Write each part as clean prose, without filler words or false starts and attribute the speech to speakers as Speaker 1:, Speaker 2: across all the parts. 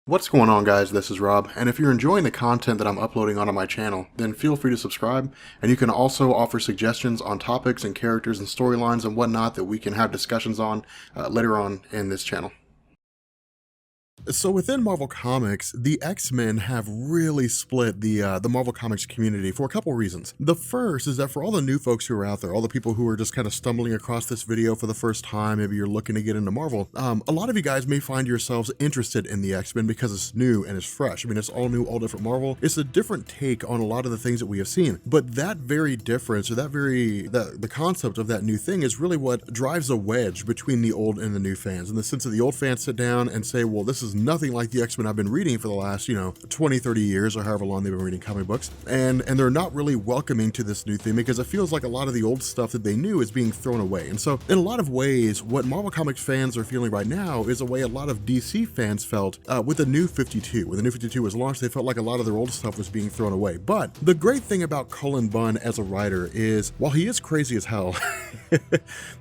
Speaker 1: What's going on, guys? This is Rob, and if you're enjoying the content that I'm uploading onto my channel, then feel free to subscribe, and you can also offer suggestions on topics and characters and storylines and whatnot that we can have discussions on later on in this channel. So within Marvel Comics, the X-Men have really split the Marvel Comics community for a couple reasons. The first is that for all the new folks who are out there, all the people who are just kind of stumbling across this video for the first time, maybe you're looking to get into Marvel, a lot of you guys may find yourselves interested in the X-Men because it's new and it's fresh. I mean, it's all new, all different Marvel. It's a different take on a lot of the things that we have seen, but that very difference, or the concept of that new thing is really what drives a wedge between the old and the new fans, in the sense that the old fans sit down and say, well, this is nothing like the X-Men I've been reading for the last, 20, 30 years, or however long they've been reading comic books. And they're not really welcoming to this new thing because it feels like a lot of the old stuff that they knew is being thrown away. And so in a lot of ways, what Marvel Comics fans are feeling right now is a way a lot of DC fans felt with the New 52. When the New 52 was launched, they felt like a lot of their old stuff was being thrown away. But the great thing about Cullen Bunn as a writer is, while he is crazy as hell,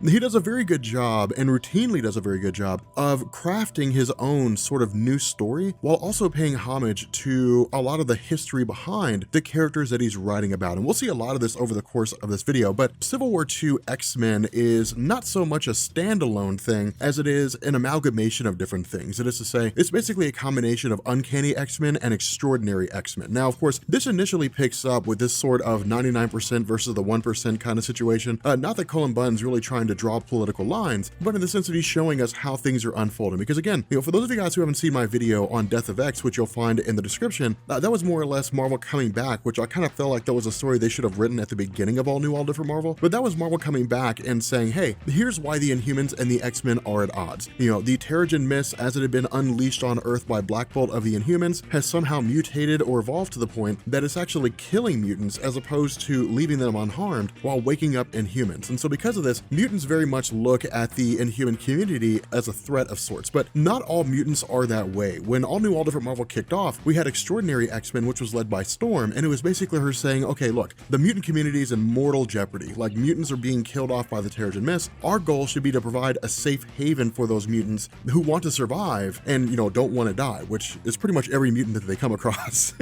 Speaker 1: he does a very good job, and routinely does a very good job, of crafting his own sort of new story while also paying homage to a lot of the history behind the characters that he's writing about. And we'll see a lot of this over the course of this video, but Civil War II X-Men is not so much a standalone thing as it is an amalgamation of different things. That is to say, it's basically a combination of Uncanny X-Men and Extraordinary X-Men. Now, of course, this initially picks up with this sort of 99% versus the 1% kind of situation. Not that Cullen Bunn's really trying to draw political lines, but in the sense that he's showing us how things are unfolding. Because again, for those of you guys who haven't seen my video on Death of X, which you'll find in the description, that was more or less Marvel coming back, which I kind of felt like that was a story they should have written at the beginning of All New, All Different Marvel. But that was Marvel coming back and saying, hey, here's why the Inhumans and the X-Men are at odds. The Terrigen Mist, as it had been unleashed on Earth by Black Bolt of the Inhumans, has somehow mutated or evolved to the point that it's actually killing mutants as opposed to leaving them unharmed while waking up Inhumans. And so because of this, mutants very much look at the Inhuman community as a threat of sorts. But not all mutants are that way. When All New, All Different Marvel kicked off, we had Extraordinary X-Men, which was led by Storm, and it was basically her saying, okay, look, the mutant community is in mortal jeopardy. Like, mutants are being killed off by the Terrigen Mist. Our goal should be to provide a safe haven for those mutants who want to survive and, don't want to die, which is pretty much every mutant that they come across.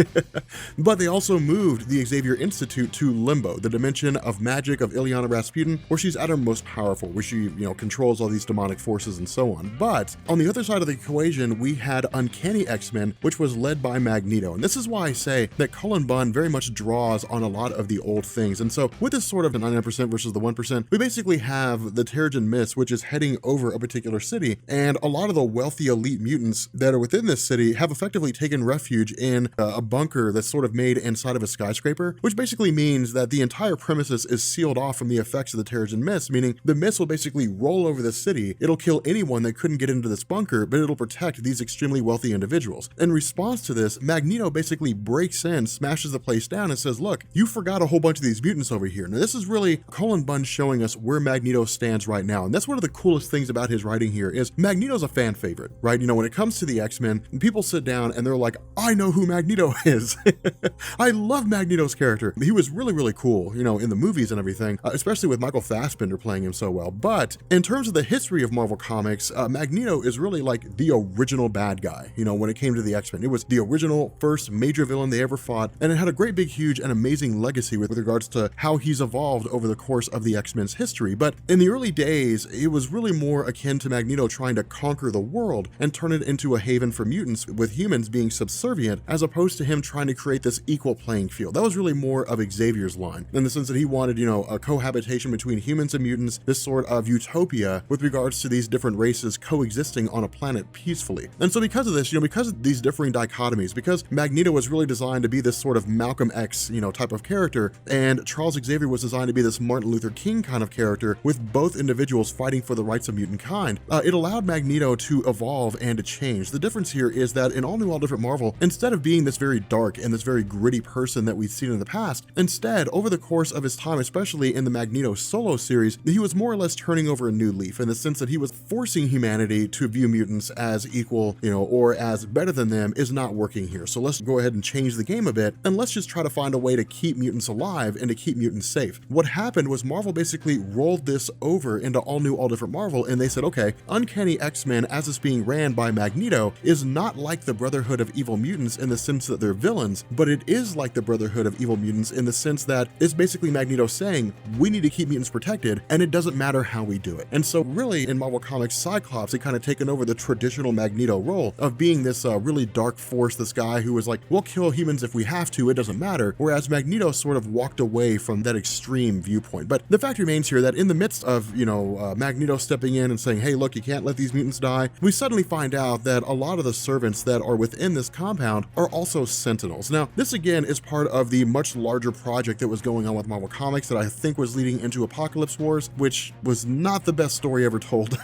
Speaker 1: But they also moved the Xavier Institute to Limbo, the dimension of magic of Illyana Rasputin, where she's at her most powerful, where she, controls all these demonic forces and so on. But on the other side of the equation, we had Uncanny X-Men, which was led by Magneto. And this is why I say that Cullen Bunn very much draws on a lot of the old things. And so with this sort of the 99% versus the 1%, we basically have the Terrigen Mist, which is heading over a particular city. And a lot of the wealthy elite mutants that are within this city have effectively taken refuge in a bunker that's sort of made inside of a skyscraper, which basically means that the entire premises is sealed off from the effects of the Terrigen Mist, meaning the mist will basically roll over the city. It'll kill anyone that couldn't get into this bunker, but it'll protect these extremely wealthy individuals. In response to this, Magneto basically breaks in, smashes the place down, and says, look, you forgot a whole bunch of these mutants over here. Now, this is really Cullen Bunn showing us where Magneto stands right now. And that's one of the coolest things about his writing here is Magneto's a fan favorite, right? When it comes to the X-Men, people sit down and they're like, I know who Magneto is. I love Magneto's character. He was really, really cool, in the movies and everything, especially with Michael Fassbender playing him so well. But in terms of the history of Marvel Comics, Magneto is really like the original bad guy, when it came to the X-Men. It was the original first major villain they ever fought, and it had a great big, huge, and amazing legacy with regards to how he's evolved over the course of the X-Men's history. But in the early days, it was really more akin to Magneto trying to conquer the world and turn it into a haven for mutants, with humans being subservient, as opposed to him trying to create this equal playing field. That was really more of Xavier's line, in the sense that he wanted, a cohabitation between humans and mutants, this sort of utopia with regards to these different races coexisting on a planet peacefully. And so because of this, because of these differing dichotomies, because Magneto was really designed to be this sort of Malcolm X, type of character, and Charles Xavier was designed to be this Martin Luther King kind of character, with both individuals fighting for the rights of mutant kind, it allowed Magneto to evolve and to change. The difference here is that in All New, All Different Marvel, instead of being this very dark and this very gritty person that we've seen in the past, instead, over the course of his time, especially in the Magneto solo series, he was more or less turning over a new leaf, in the sense that he was forcing humanity to view mutants as equal equal, or as better than them is not working here. So let's go ahead and change the game a bit, and let's just try to find a way to keep mutants alive and to keep mutants safe. What happened was Marvel basically rolled this over into All New, All Different Marvel, and they said, okay, Uncanny X-Men, as it's being ran by Magneto, is not like the Brotherhood of Evil Mutants in the sense that they're villains, but it is like the Brotherhood of Evil Mutants in the sense that it's basically Magneto saying, we need to keep mutants protected, and it doesn't matter how we do it. And so really, in Marvel Comics, Cyclops had kind of taken over the traditional Magneto role of being this really dark force, this guy who was like, we'll kill humans if we have to, it doesn't matter, whereas Magneto sort of walked away from that extreme viewpoint. But the fact remains here that in the midst of, Magneto stepping in and saying, hey, look, you can't let these mutants die, we suddenly find out that a lot of the servants that are within this compound are also Sentinels. Now, this again is part of the much larger project that was going on with Marvel Comics that I think was leading into Apocalypse Wars, which was not the best story ever told.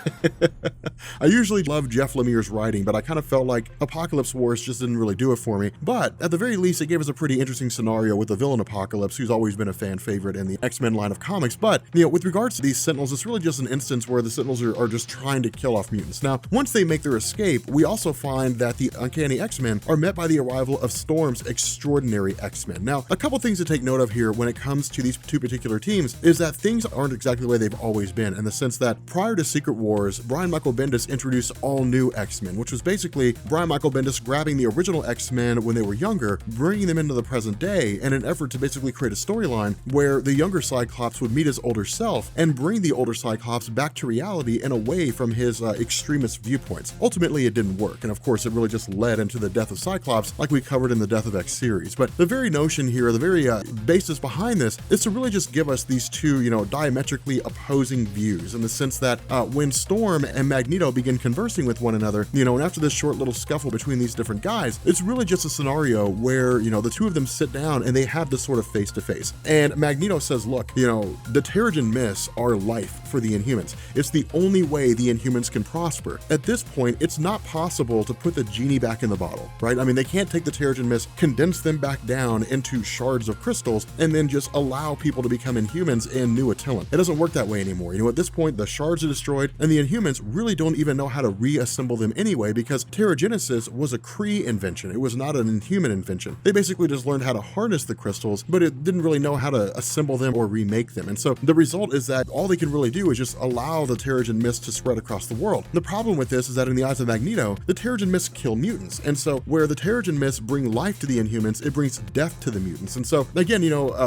Speaker 1: I usually love Jeff Lemire's writing, but I kind of felt like Apocalypse Wars just didn't really do it for me. But at the very least, it gave us a pretty interesting scenario with the villain Apocalypse, who's always been a fan favorite in the X-Men line of comics. But, with regards to these Sentinels, it's really just an instance where the Sentinels are just trying to kill off mutants. Now, once they make their escape, we also find that the Uncanny X-Men are met by the arrival of Storm's Extraordinary X-Men. Now, a couple things to take note of here when it comes to these two particular teams is that things aren't exactly the way they've always been, in the sense that prior to Secret Wars, Brian Michael Bendis introduced all new X-Men, which was basically Brian Michael Bendis grabbing the original X-Men when they were younger, bringing them into the present day in an effort to basically create a storyline where the younger Cyclops would meet his older self and bring the older Cyclops back to reality and away from his extremist viewpoints. Ultimately, it didn't work, and of course, it really just led into the death of Cyclops, like we covered in the Death of X series. But the very notion here, the very basis behind this, is to really just give us these two, diametrically opposing views, in the sense that when Storm and Magneto begin conversing with one another, and after this short little scuffle between these different guys, it's really just a scenario where, the two of them sit down and they have this sort of face-to-face. And Magneto says, look, the Terrigen Mists are life for the Inhumans. It's the only way the Inhumans can prosper. At this point, it's not possible to put the genie back in the bottle, right? I mean, they can't take the Terrigen Mists, condense them back down into shards of crystals, and then just allow people to become Inhumans in New Attilan. It doesn't work that way anymore. At this point, the shards are destroyed, and the Inhumans really don't even know how to reassemble them anyway, because Terrigenesis was a Kree invention. It was not an Inhuman invention. They basically just learned how to harness the crystals, but it didn't really know how to assemble them or remake them. And so the result is that all they can really do is just allow the Terrigen Mist to spread across the world. The problem with this is that in the eyes of Magneto, the Terrigen Mists kill mutants. And so where the Terrigen Mists bring life to the Inhumans, it brings death to the mutants. And so again,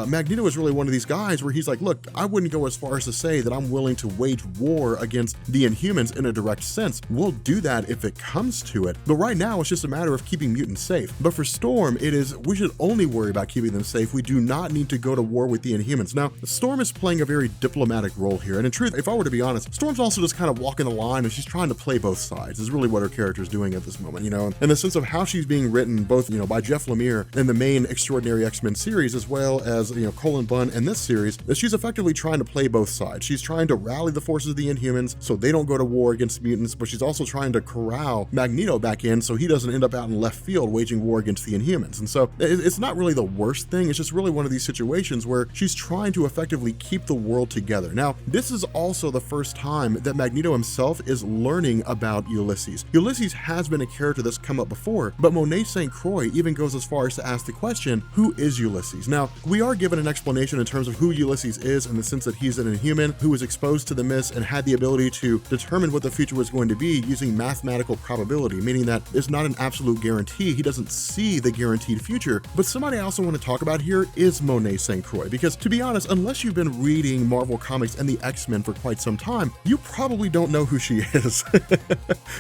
Speaker 1: Magneto is really one of these guys where he's like, look, I wouldn't go as far as to say that I'm willing to wage war against the Inhumans in a direct sense. We'll do that if it comes to it. But right now, it's just a matter of keeping mutants safe. But for Storm, it is, we should only worry about keeping them safe. We do not need to go to war with the Inhumans. Now, Storm is playing a very diplomatic role here. And in truth, if I were to be honest, Storm's also just kind of walking the line and she's trying to play both sides, is really what her character is doing at this moment, in the sense of how she's being written, both, by Jeff Lemire in the main Extraordinary X-Men series, as well as, Colin Bunn in this series, that she's effectively trying to play both sides. She's trying to rally the forces of the Inhumans so they don't go to war against mutants, but she's also trying to corral Magneto back in so he doesn't end up out in left field waging war against the Inhumans. And so it's not really the worst thing, it's just really one of these situations where she's trying to effectively keep the world together. Now, this is also the first time that Magneto himself is learning about Ulysses. Ulysses has been a character that's come up before, but Monet St. Croix even goes as far as to ask the question, who is Ulysses? Now, we are given an explanation in terms of who Ulysses is, in the sense that he's an Inhuman who was exposed to the mist and had the ability to determine what the future was going to be using mathematical probability, meaning that it's not an absolute guarantee. He doesn't see the guaranteed future. But somebody I also want to talk about here is Monet St. Croix, because to be honest, unless you've been reading Marvel Comics and the X-Men for quite some time, you probably don't know who she is.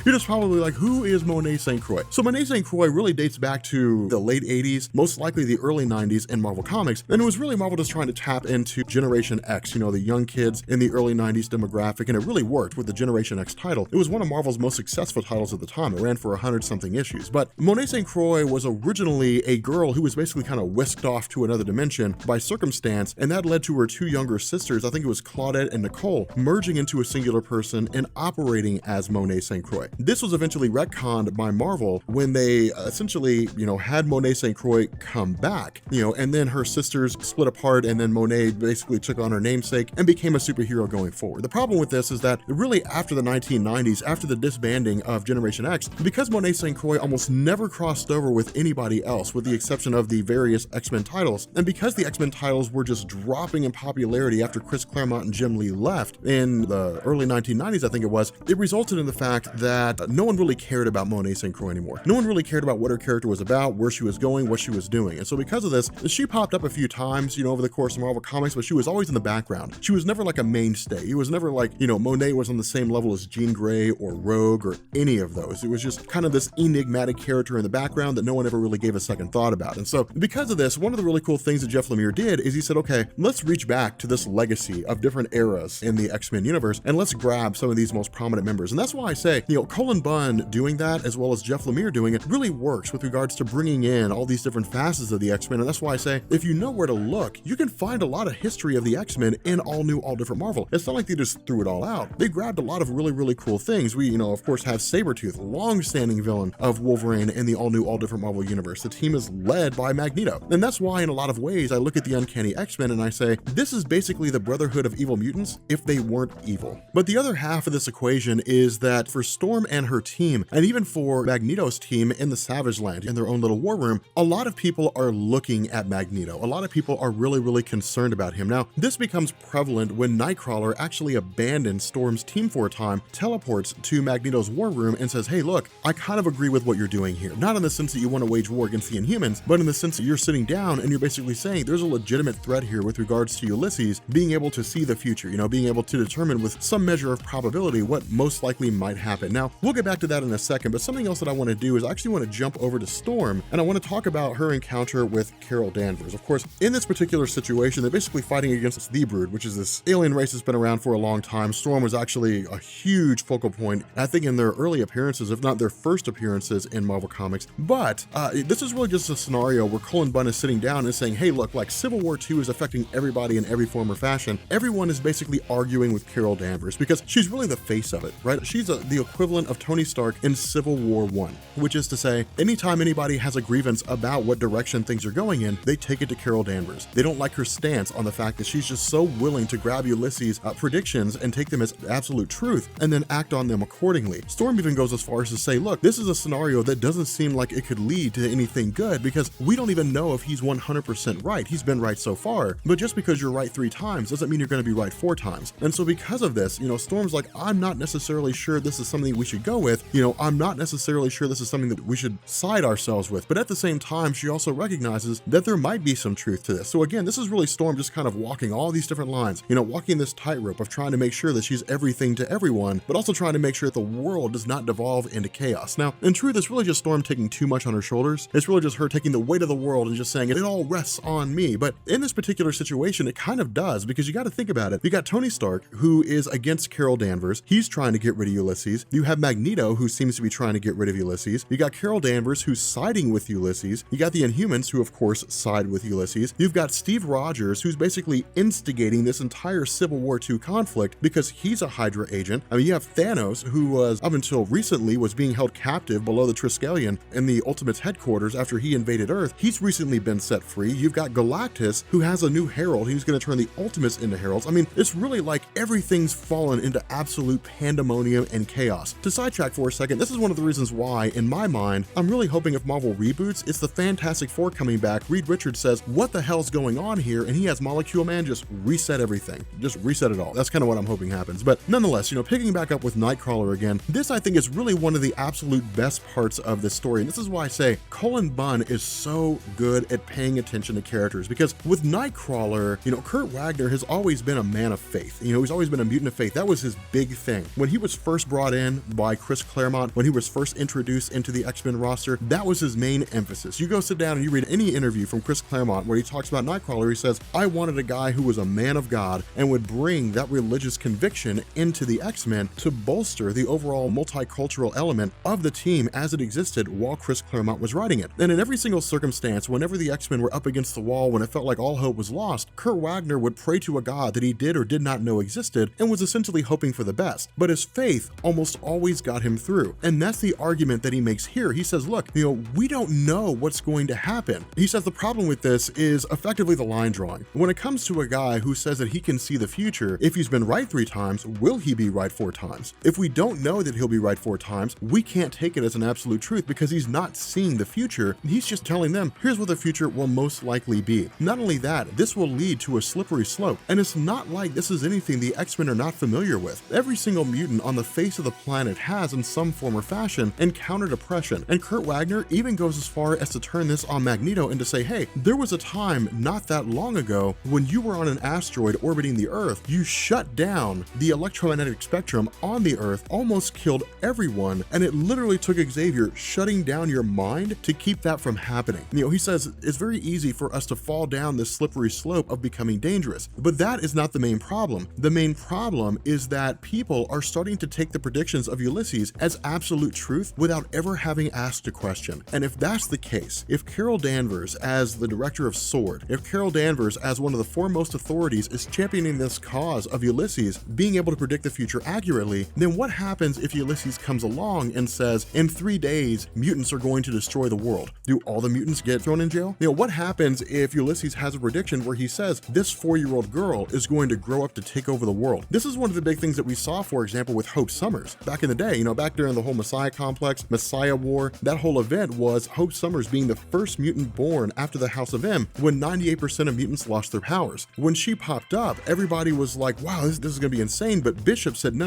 Speaker 1: You're just probably like, who is Monet St. Croix? So Monet St. Croix really dates back to the late 80s, most likely the early 90s in Marvel Comics, and it was really Marvel just trying to tap into Generation X, the young kids in the early 90s demographic, and it really worked with the Generation X title. It was one of Marvel's most successful titles at the time. It ran for 100-something issues. But Monet St. Croix was originally a girl who was basically kind of whisked off to another dimension by circumstance, and that led to her two younger sisters, I think it was Claudette and Nicole, merging into a singular person and operating as Monet St. Croix. This was eventually retconned by Marvel when they essentially, had Monet St. Croix come back, and then her sisters split apart, and then Monet basically took on her namesake and became a superhero going forward. The problem with this is that really after the 1990s, after the disbanding of Generation X, because Monet St. Croix almost never crossed over with anybody else, with the exception of the various X-Men titles, and because the X-Men titles were just dropping in popularity after Chris Claremont and Jim Lee left in the early 1990s, I think it was, it resulted in the fact that no one really cared about Monet St. Croix anymore. No one really cared about what her character was about, where she was going, what she was doing. And so because of this, she popped up a few times, over the course of Marvel Comics, but she was always in the background. She was never like a mainstay. It was never like, Monet was on the same level as Jean Grey or Rogue or any of those. It was just kind of this enigmatic character in the background that no one ever really gave a second thought about. And so because of this, one of the really cool things that Jeff Lemire did is he said, okay, let's reach back to this legacy of different eras in the X-Men universe, and let's grab some of these most prominent members. And that's why I say, Cullen Bunn doing that, as well as Jeff Lemire doing it, really works with regards to bringing in all these different facets of the X-Men. And that's why I say, if you know where to look, you can find a lot of history of the X-Men in All New, All Different Marvel. It's not like they just threw it all out. They grabbed a lot of really, really cool things. We, of course, have Sabretooth, long-standing villain of Wolverine in the All New, All Different Marvel universe. The team is led by Magneto. And that's why, in a lot of ways, I look at the Uncanny X-Men and I say, this is basically the Brotherhood of Evil Mutants if they weren't evil. But the other half of this equation is that for Storm and her team, and even for Magneto's team in the Savage Land, in their own little war room, a lot of people are looking at Magneto. A lot of people are really, really concerned about him. Now, this becomes prevalent when Nightcrawler actually abandons Storm's team for a time, teleports to Magneto's war room and says, hey, look, I kind of agree with what you're doing here. Not in the sense that you want to wage war against the Inhumans, but in the sense that you're sitting down and you're basically saying there's a legitimate threat here with regards to Ulysses being able to see the future, being able to determine with some measure of probability what most likely might happen. Now, we'll get back to that in a second, but something else that I want to do is I actually want to jump over to Storm, and I want to talk about her encounter with Carol Danvers. Of course, in this particular situation, they're basically fighting against the Brood, which is this alien race that's been around for a long time. Storm was actually a huge focal point, I think, in their early appearances, if not their first appearances in Marvel Comics. But this is really just a scenario where Cullen Bunn is sitting down and saying, hey, look, like Civil War II is affecting everybody in every form or fashion. Everyone is basically arguing with Carol Danvers because she's really the face of it, right? She's the equivalent of Tony Stark in Civil War I, which is to say, anytime anybody has a grievance about what direction things are going in, they take it to Carol Danvers. They don't like her stance on the fact that she's just so willing to grab Ulysses' predictions and take them as absolute truth and then act on them accordingly. Storm even goes as far as to say, look, this is a scenario that doesn't seem like it could lead to anything good because we don't even know if he's 100% right. He's been right so far, but just because you're right 3 times doesn't mean you're going to be right 4 times. And so because of this, Storm's like, I'm not necessarily sure this is something we should go with. I'm not necessarily sure this is something that we should side ourselves with. But at the same time, she also recognizes that there might be some truth to this. So again, this is really Storm just kind of walking all these different lines, walking this tightrope of trying to make sure that she's everything to everyone, but also trying to make sure that the world does not devolve into chaos. Now, in truth, it's really just Storm taking too much on her shoulders. It's really just her taking the weight of the world and just saying it all rests on me. But in this particular situation, it kind of does, because you got to think about it. You got Tony Stark, who is against Carol Danvers. He's trying to get rid of Ulysses. You have Magneto, who seems to be trying to get rid of Ulysses. You got Carol Danvers, who's siding with Ulysses. You got the Inhumans, who of course side with Ulysses. You've got Steve Rogers, who's basically instigating this entire Civil War II conflict because he's a Hydra agent. I mean, you have Thanos, who was, up until recently, was being held captive below the Triskelion in the Ultimates headquarters after he invaded Earth. He's recently been set free. You've got Galactus, who has a new herald. He's going to turn the Ultimates into heralds. I mean, it's really like everything's fallen into absolute pandemonium and chaos. To sidetrack for a second, this is one of the reasons why, in my mind, I'm really hoping if Marvel reboots, it's the Fantastic Four coming back. Reed Richards says, what the hell's going on here? And he has Molecule Man just reset everything. Just reset it all. That's kind of what I'm hoping happens. But nonetheless, picking back up with Nightcrawler again, this I think is really one of the absolute best parts of this story. And this is why I say Cullen Bunn is so good at paying attention to characters, because with Nightcrawler, Kurt Wagner has always been a man of faith. He's always been a mutant of faith. That was his big thing. When he was first brought in by Chris Claremont, when he was first introduced into the X-Men roster, that was his main emphasis. You go sit down and you read any interview from Chris Claremont where he talks about Nightcrawler, he says, I wanted a guy who was a man of God and would bring that religious conviction into the X-Men to bolster the overall multicultural element of the team as it existed while Chris Claremont was writing it. And in every single circumstance, whenever the X-Men were up against the wall, when it felt like all hope was lost, Kurt Wagner would pray to a God that he did or did not know existed and was essentially hoping for the best. But his faith almost always got him through. And that's the argument that he makes here. He says, look, we don't know what's going to happen. He says the problem with this is effectively the line drawing. When it comes to a guy who says that he can see the future, if he's been right 3 times, will he be right 4 times? If we don't know that he'll be right 4 times, we can't take it as an absolute truth because he's not seeing the future. He's just telling them, here's what the future will most likely be. Not only that, this will lead to a slippery slope, and it's not like this is anything the X-Men are not familiar with. Every single mutant on the face of the planet has, in some form or fashion, encountered oppression, and Kurt Wagner even goes as far as to turn this on Magneto and to say, hey, there was a time not that long ago when you were on an asteroid orbiting the Earth, you shut down the electromagnetic spectrum on the Earth, almost killed everyone, and it literally took Xavier shutting down your mind to keep that from happening. He says it's very easy for us to fall down this slippery slope of becoming dangerous, but that is not the main problem. The main problem is that people are starting to take the predictions of Ulysses as absolute truth without ever having asked a question. And if that's the case, if Carol Danvers as the director of S.W.O.R.D., if Carol Danvers as one of the foremost authorities is championing this cause of Ulysses being able to predict the future accurately, then what happens if Ulysses comes along and says, in 3 days, mutants are going to destroy the world? Do all the mutants get thrown in jail? What happens if Ulysses has a prediction where he says this 4-year-old girl is going to grow up to take over the world? This is one of the big things that we saw, for example, with Hope Summers. Back in the day, back during the whole Messiah complex, Messiah War, that whole event was Hope Summers being the first mutant born after the House of M when 98% of mutants lost their powers. When she popped up, everybody was like, wow, this is going to be insane, but Bishop said, no.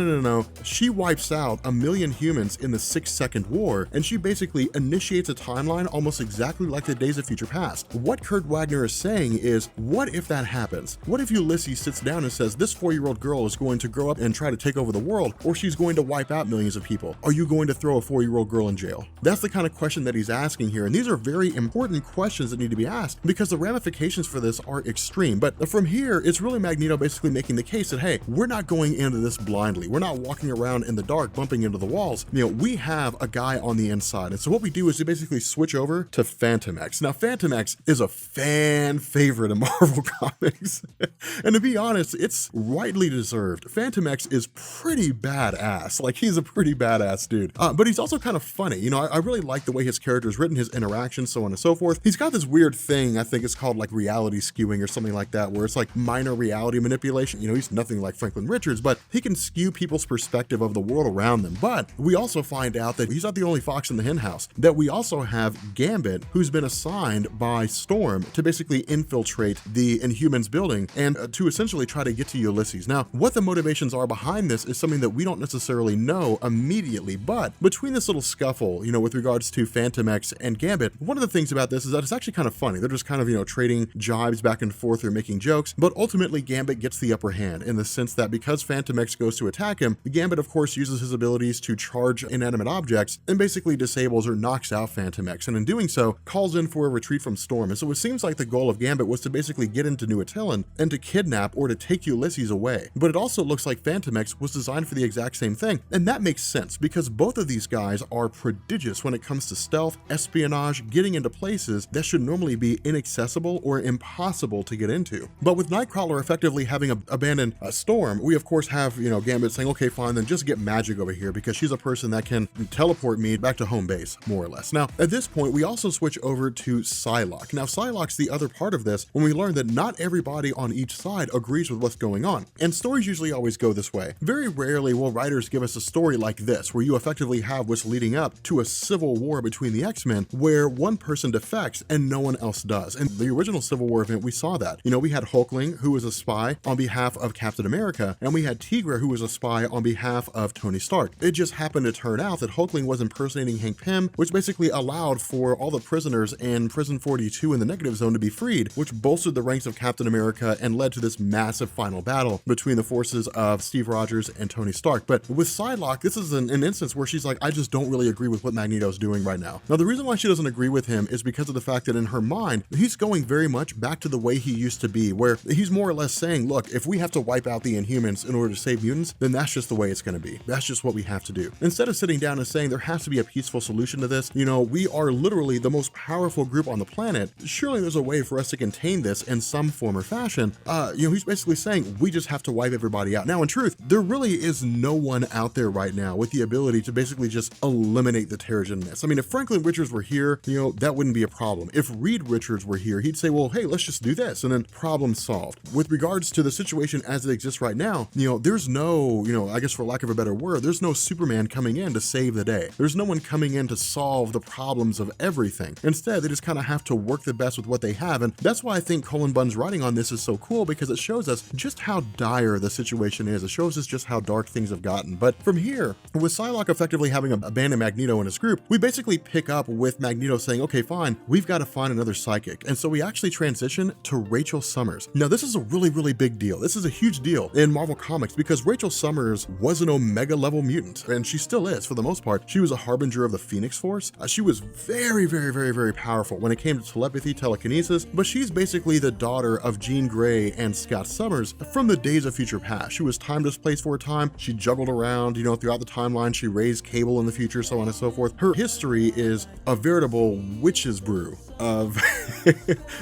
Speaker 1: She wipes out 1 million humans in the 6-second war, and she basically initiates a timeline almost exactly like the Days of Future Past. What Kurt Wagner is saying is, what if that happens? What if Ulysses sits down and says, this 4-year-old girl is going to grow up and try to take over the world, or she's going to wipe out millions of people? Are you going to throw a 4-year-old girl in jail? That's the kind of question that he's asking here, and these are very important questions that need to be asked because the ramifications for this are extreme. But from here, it's really Magneto basically making the case that, hey, we're not going into this blindly. We're not walking around in the dark bumping into the walls. We have a guy on the inside, and so what we do is we basically switch over to Phantom X. Now, Phantom X is a fan favorite in Marvel Comics, and to be honest, it's rightly deserved. Phantom X is pretty badass. Like, he's a pretty badass dude, but he's also kind of funny. I really like the way his character is written, his interactions, so on and so forth. He's got this weird thing, I think it's called like reality skewing or something like that, where it's like minor reality manipulation. He's nothing like Franklin Richards, but he can skew people's perspective of the world around them. But we also find out that he's not the only fox in the hen house, that we also have Gambit, who's been assigned by Storm to basically infiltrate the Inhumans building and to essentially try to get to Ulysses. Now, what the motivations are behind this is something that we don't necessarily know immediately, but between this little scuffle, with regards to Phantom X and Gambit, one of the things about this is that it's actually kind of funny. They're just kind of, trading jibes back and forth or making jokes, but ultimately Gambit gets the upper hand in the sense that because Phantom X goes to attack him, Gambit of course uses his abilities to charge inanimate objects and basically disables or knocks out Phantom X, and in doing so calls in for a retreat from Storm. And so it seems like the goal of Gambit was to basically get into New Attilan and to kidnap or to take Ulysses away. But it also looks like Phantom X was designed for the exact same thing, and that makes sense because both of these guys are prodigious when it comes to stealth, espionage, getting into places that should normally be inaccessible or impossible to get into. But with Nightcrawler effectively having abandoned Storm, we of course have, Gambit saying, okay, fine, then just get Magic over here because she's a person that can teleport me back to home base, more or less. Now, at this point, we also switch over to Psylocke. Now, Psylocke's the other part of this when we learn that not everybody on each side agrees with what's going on. And stories usually always go this way. Very rarely will writers give us a story like this, where you effectively have what's leading up to a civil war between the X-Men, where one person defects and no one else does. And the original Civil War event, we saw that. We had Hulkling, who was a spy on behalf of Captain America, and we had Tigra, who was a spy on behalf of Tony Stark. It just happened to turn out that Hulkling was impersonating Hank Pym, which basically allowed for all the prisoners in Prison 42 in the Negative Zone to be freed, which bolstered the ranks of Captain America and led to this massive final battle between the forces of Steve Rogers and Tony Stark. But with Psylocke, this is an instance where she's like, I just don't really agree with what Magneto's doing right now. Now, the reason why she doesn't agree with him is because of the fact that in her mind, he's going very much back to the way he used to be, where he's more or less saying, look, if we have to wipe out the Inhumans in order to save mutants, then that's just the way it's going to be. That's just what we have to do. Instead of sitting down and saying there has to be a peaceful solution to this, we are literally the most powerful group on the planet. Surely there's a way for us to contain this in some form or fashion. He's basically saying we just have to wipe everybody out. Now, in truth, there really is no one out there right now with the ability to basically just eliminate the Terrigen Mist. I mean, if Franklin Richards were here, that wouldn't be a problem. If Reed Richards were here, he'd say, well, hey, let's just do this, and then problem solved. With regards to the situation as it exists right now, there's no, I guess for lack of a better word, there's no super Superman coming in to save the day. There's no one coming in to solve the problems of everything. Instead, they just kind of have to work the best with what they have, and that's why I think Cullen Bunn's writing on this is so cool, because it shows us just how dire the situation is. It shows us just how dark things have gotten. But from here, with Psylocke effectively having abandoned Magneto and his group, we basically pick up with Magneto saying, okay, fine, we've got to find another psychic. And so we actually transition to Rachel Summers. Now, this is a really, really big deal. This is a huge deal in Marvel Comics because Rachel Summers was an Omega level mutant, and she still is for the most part. She was a harbinger of the Phoenix Force. She was very, very, very, very powerful when it came to telepathy, telekinesis, but she's basically the daughter of Jean Grey and Scott Summers from the Days of Future Past. She was time displaced for a time. She juggled around, throughout the timeline. She raised Cable in the future, so on and so forth. Her history is a veritable witch's brew of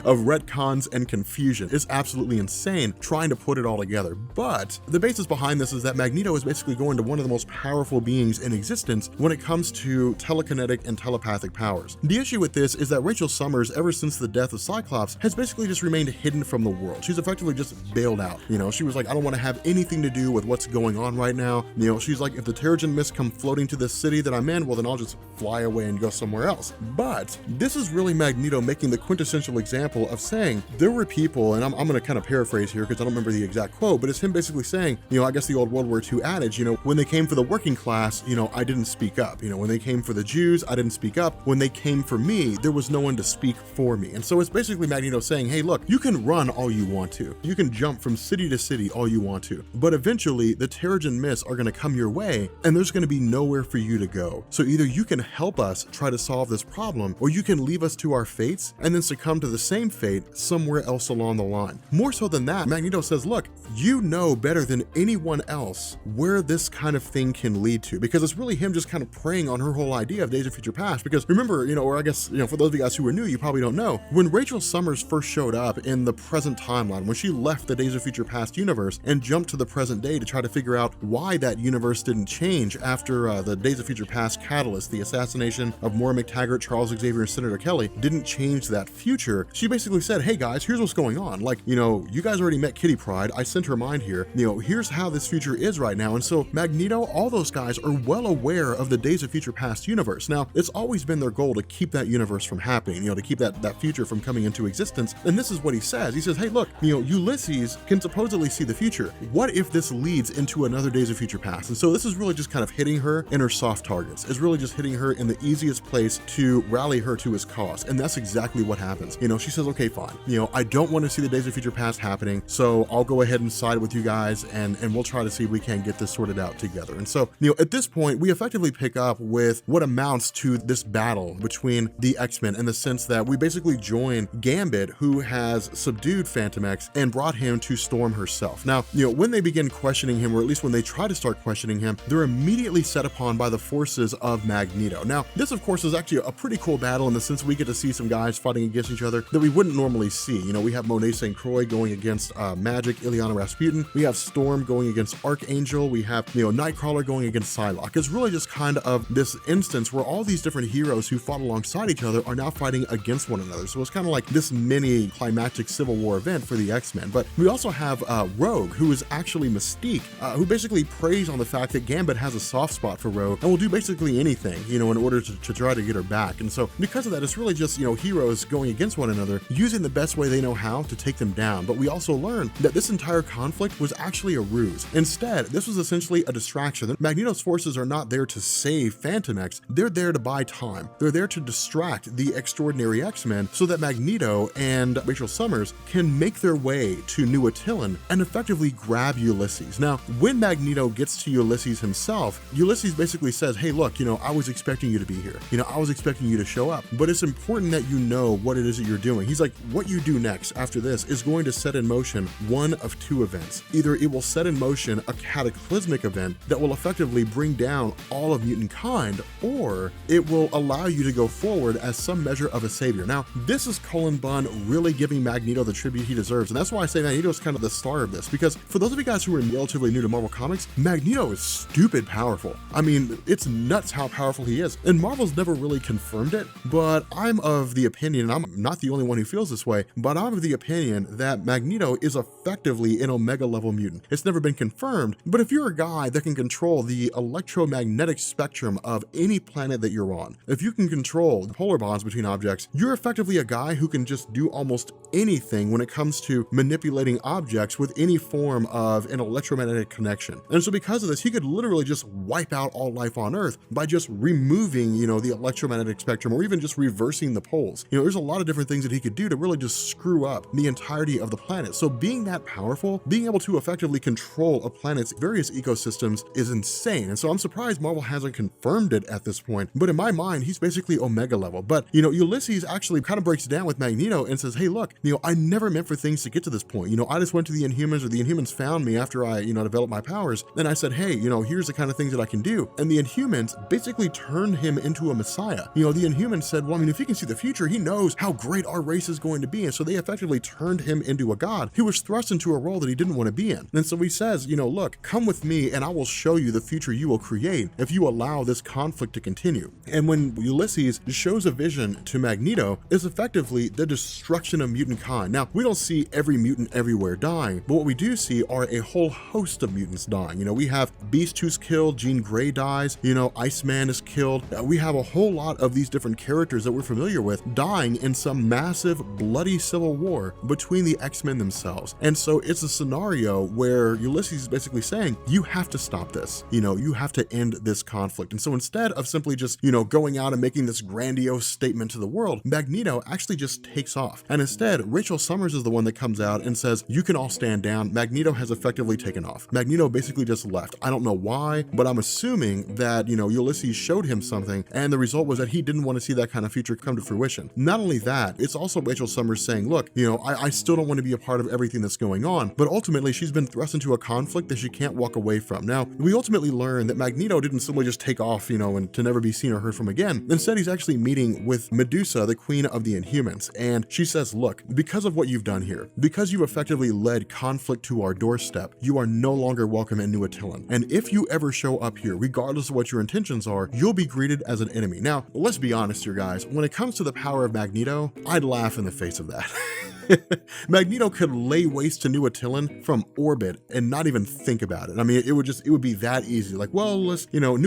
Speaker 1: of retcons and confusion. It's absolutely insane trying to put it all together. But the basis behind this is that Magneto is basically going to one of the most powerful beings in existence when it comes to telekinetic and telepathic powers. The issue with this is that Rachel Summers, ever since the death of Cyclops, has basically just remained hidden from the world. She's effectively just bailed out. She was like, I don't want to have anything to do with what's going on right now. She's like, if the Terrigen Mist come floating to this city that I'm in, well, then I'll just fly away and go somewhere else. But this is really Magneto making the quintessential example of saying there were people, and I'm going to kind of paraphrase here because I don't remember the exact quote, but it's him basically saying, I guess the old World War II adage, when they came for the working class, I didn't speak up. When they came for the Jews, I didn't speak up. When they came for me, there was no one to speak for me. And so it's basically Magneto saying, hey, look, you can run all you want to. You can jump from city to city all you want to. But eventually the Terrigen Mists are going to come your way and there's going to be nowhere for you to go. So either you can help us try to solve this problem, or you can leave us to our fates and then succumb to the same fate somewhere else along the line. More so than that, Magneto says, look, you know better than anyone else where this kind of thing can lead to, because it's really him just kind of preying on her whole idea of Days of Future Past. Because remember, or I guess, for those of you guys who are new, you probably don't know, when Rachel Summers first showed up in the present timeline, when she left the Days of Future Past universe and jumped to the present day to try to figure out why that universe didn't change after the Days of Future Past catalyst, the assassination of Moira McTaggart, Charles Xavier, and Senator Kelly, didn't change that future, she basically said, hey guys, here's what's going on. Like, you guys already met Kitty Pryde. I sent her mind here. Here's how this future is right now. And so Magneto, all those guys are well aware of the Days of Future Past universe. Now, it's always been their goal to keep that universe from happening, to keep that future from coming into existence. And this is what he says. He says, hey, look, Ulysses can supposedly see the future. What if this leads into another Days of Future Past? And so this is really just kind of hitting her in her soft targets. It's really just hitting her in the easiest place to rally her to his cause. And that's exactly what happens. She says, okay, fine. I don't want to see the Days of Future Past happening, so I'll go ahead and side with you guys and we'll try to see if we can get this sorted out together. And so, at this point, we effectively pick up with what amounts to this battle between the X-Men in the sense that we basically join Gambit, who has subdued Phantom X and brought him to Storm herself. Now, when they begin questioning him, or at least when they try to start questioning him, they're immediately set upon by the forces of Magneto. Now, this of course is actually a pretty cool battle in the sense we get to see some guys fighting against each other that we wouldn't normally see. We have Monet St. Croix going against Magic, Ileana Rasputin. We have Storm going against Archangel. We have, Nightcrawler going against Psylocke. It's really just kind of this instance where all these different heroes who fought alongside each other are now fighting against one another. So it's kind of like this mini climactic Civil War event for the X-Men. But we also have Rogue, who is actually Mystique, who basically preys on the fact that Gambit has a soft spot for Rogue and will do basically anything, in order to try to get her back. And so because of that, it's really just, heroes going against one another, using the best way they know how to take them down. But we also learn that this entire conflict was actually a ruse. Instead, this was essentially a distraction. Magneto's forces are not there to save Phantom X, they're there to buy time. They're there to distract the extraordinary X-Men so that Magneto and Rachel Summers can make their way to New Attilan and effectively grab Ulysses. Now, when Magneto gets to Ulysses himself, Ulysses basically says, hey, look, I was expecting you to be here. I was expecting you to show up, but it's important that you know what it is that you're doing. He's like, what you do next after this is going to set in motion one of two events. Either it will set in motion a cataclysmic event that will effectively bring down all of mutant kind, or it will allow you to go forward as some measure of a savior. Now, this is Cullen Bunn really giving Magneto the tribute he deserves, and that's why I say Magneto is kind of the star of this, because for those of you guys who are relatively new to Marvel Comics, Magneto is stupid powerful. I mean, it's nuts how powerful he is, and Marvel's never really confirmed it, but I'm of of the opinion, and I'm not the only one who feels this way, but I'm of the opinion that Magneto is effectively an Omega level mutant. It's never been confirmed, but if you're a guy that can control the electromagnetic spectrum of any planet that you're on, if you can control the polar bonds between objects, you're effectively a guy who can just do almost anything when it comes to manipulating objects with any form of an electromagnetic connection. And so because of this, he could literally just wipe out all life on Earth by just removing, the electromagnetic spectrum, or even just reversing the poles. There's a lot of different things that he could do to really just screw up the entirety of the planet. So being that powerful, being able to effectively control a planet's various ecosystems is insane. And so I'm surprised Marvel hasn't confirmed it at this point. But in my mind, he's basically Omega level. But, Ulysses actually kind of breaks it down with Magneto and says, hey, look, I never meant for things to get to this point. I just went to the Inhumans, or the Inhumans found me after I, developed my powers. And I said, hey, here's the kind of things that I can do. And the Inhumans basically turned him into a messiah. The Inhumans said, well, if he can see the future, he knows how great our race is going to be. And so they effectively turned him into a god who was thrust into a role that he didn't want to be in. And so he says, look, come with me and I will show you the future you will create if you allow this conflict to continue. And when Ulysses shows a vision to Magneto, it's effectively the destruction of mutant kind. Now, we don't see every mutant everywhere dying, but what we do see are a whole host of mutants dying. We have Beast who's killed, Jean Grey dies, Iceman is killed. We have a whole lot of these different characters that we're familiar with dying in some massive bloody civil war between the X-Men themselves. And so it's a scenario where Ulysses is basically saying, you have to stop this, you have to end this conflict. And so instead of simply just, going out and making this grandiose statement to the world, Magneto actually just takes off. And instead, Rachel Summers is the one that comes out and says, you can all stand down. Magneto has effectively taken off. Magneto basically just left. I don't know why, but I'm assuming that, Ulysses showed him something, and the result was that he didn't want to see that kind of future come to fruition. Not only that, it's also Rachel Summers saying, look, I still don't want to be a part of everything that's going on, but ultimately she's been thrust into a conflict that she can't walk away from. Now, we ultimately learn that Magneto didn't simply just take off, and to never be seen or heard from again. Instead, he's actually meeting with Medusa, the queen of the Inhumans, and she says, look, because of what you've done here, because you effectively led conflict to our doorstep, you are no longer welcome in New Attilan. And if you ever show up here, regardless of what your intentions are, you'll be greeted as an enemy. Now, let's be honest here, guys. When it comes to the power of Magneto, I'd laugh in the face of that. Magneto could lay waste to New Attilan from orbit and not even think about it. It would be that easy. Like, well, New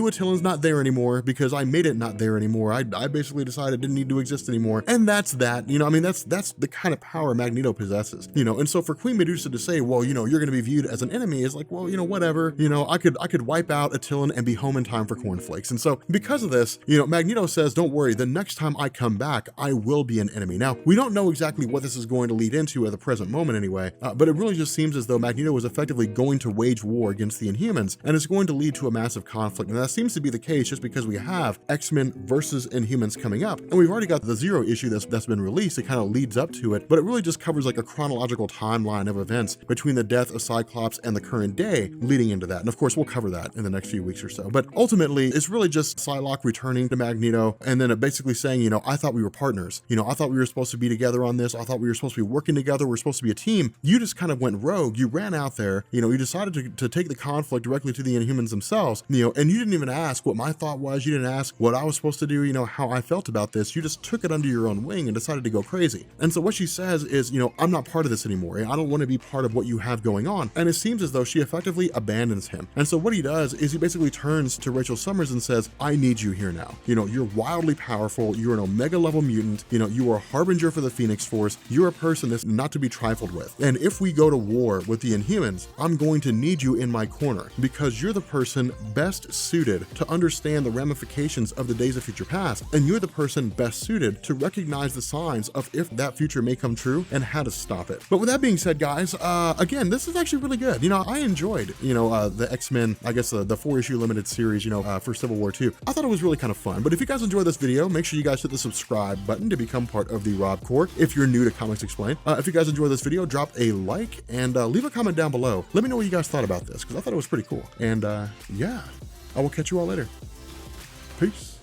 Speaker 1: Attilan's not there anymore because I made it not there anymore. I basically decided it didn't need to exist anymore. And that's that. That's the kind of power Magneto possesses. And so for Queen Medusa to say, well, you're going to be viewed as an enemy is like, well, whatever. I could wipe out Attilan and be home in time for cornflakes. And so because of this, Magneto says, don't worry, the next time I come back, I will be an enemy. Now, we don't know exactly what this is going to lead into at the present moment anyway, but it really just seems as though Magneto is effectively going to wage war against the Inhumans, and it's going to lead to a massive conflict. And that seems to be the case just because we have X-Men versus Inhumans coming up, and we've already got the Zero issue that's been released. It kind of leads up to it, but it really just covers like a chronological timeline of events between the death of Cyclops and the current day leading into that. And of course, we'll cover that in the next few weeks or so. But ultimately, it's really just Psylocke returning to Magneto, and then basically saying, I thought we were partners. I thought we were supposed to be together on this. I thought we were supposed to be working together. We're supposed to be a team. You just kind of went rogue. You ran out there, you decided to take the conflict directly to the Inhumans themselves, and you didn't even ask what my thought was. You didn't ask what I was supposed to do, how I felt about this. You just took it under your own wing and decided to go crazy. And so what she says is, I'm not part of this anymore. I don't want to be part of what you have going on. And it seems as though she effectively abandons him. And so what he does is he basically turns to Rachel Summers and says, I need you here now. You're wildly powerful. You're an Omega level mutant. You are a harbinger for the Phoenix Force. You're a person that's not to be trifled with. And if we go to war with the Inhumans, I'm going to need you in my corner because you're the person best suited to understand the ramifications of the Days of Future Past. And you're the person best suited to recognize the signs of if that future may come true and how to stop it. But with that being said, guys, again, this is actually really good. I enjoyed, the X-Men, I guess the 4-issue limited series, for Civil War 2. I thought it was really kind of fun. But if you guys enjoyed this video, make sure you guys hit the subscribe button to become part of the Rob Corps. If you're new to Comics Explained, if you guys enjoyed this video, drop a like and leave a comment down below. Let me know what you guys thought about this because I thought it was pretty cool. And yeah, I will catch you all later. Peace.